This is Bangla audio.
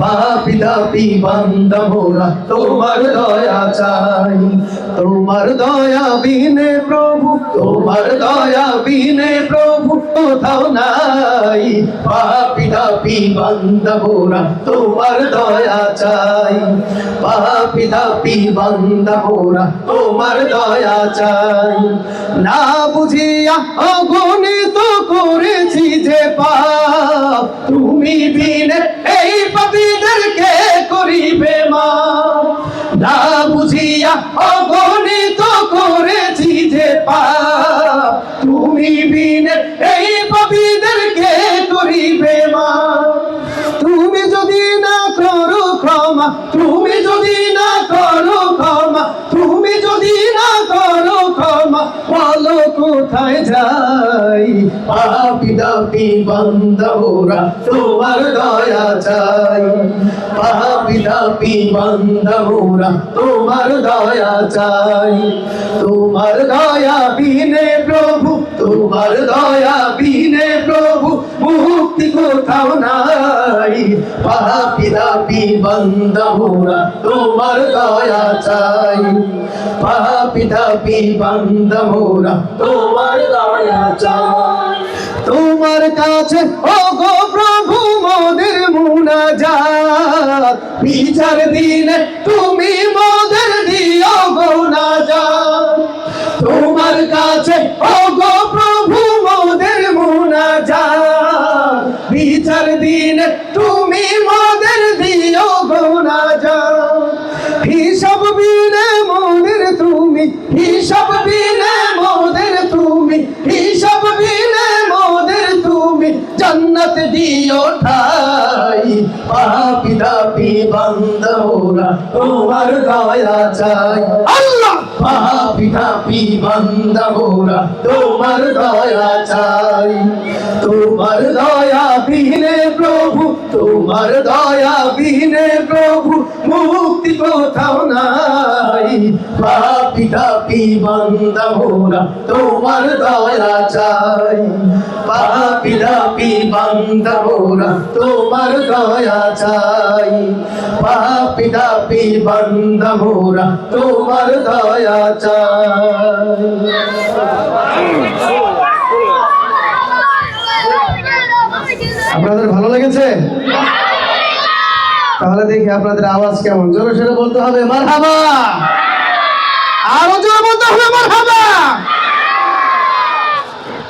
পাপী তাপী বান্দা মোরা তোমার দয়া চাই। তোমার দয়া বিনে প্রভু, তোমার দয়া বিনে প্রভু কোথাও নাই। পাপী তাপী বান্দা মোরা তোমার দয়া চাই। পাপী তাপী বান্দা মোরা তোমার দয়া চাই। না বুঝিয়া অগণিত করেছি যে পাপ, তুমি বিনে এই পাপীদেরকে করিবে মাপ। না বুঝিয়া অগণিত করেছি যে পাপ, তুমি বিনে এই পাপীদেরকে করিবে মাপ। তুমি যদি না করো ক্ষমা, তুমি যদি না করো ক্ষমা, তুমি যদি না করো ক্ষমা, বলো কোথায় যাই। পাপী তাপী বান্দা মোরা তোমার দয়া চাই। পাপী তাপী বান্দা মোরা তোমার দয়া চাই। তোমার দয়া বিনে প্রভু, তোমার দয়া বিনে প্রভু মুক্তি কোথাও নাই। পাপী তাপী বান্দা মোরা তোমার দয়া চাই। পাপী তাপী বান্দা মোরা তোমার দয়া চাই। তোমার কাছে ওগো প্রভু মোদের মুনাজাত, বিচার দিনে তুমি মোদের দিও গো নাজাত। তোমার কাছে ওগো প্রভু মোদের মুনাজাত, বিচার দিনে তুমি মোদের দিও গো নাজাত। হিসাব বিনে মোদের তুমি, হিসাব বিনে মোদের তুমি, হিসাব বিনে মোদের তুমি জান্নাত দিও ঠাই। পাপী তাপী বান্দা মোরা তোমার দয়া চাই। আল্লাহ পাপী তাপী বান্দা মোরা তোমার দয়া চাই। তোমার দয়া বিনে প্রভু, তোমার দয়া বিনে প্রভু মুক্তি কোথাও নাই। পাপী তাপী বান্দা মোরা তোমার দয়া চাই। পাপী তাপী বান্দা মোরা তোমার দয়া চাই। পাপী তাপী বান্দা মোরা তোমার দয়া চাই। আপনাদের ভালো লেগেছে? তাহলে দেখি আপনাদের আওয়াজ কেমন। জোরে সোরে বলতে হবে মারহাবা, আরো জোরে বলতে হবে মারহাবা।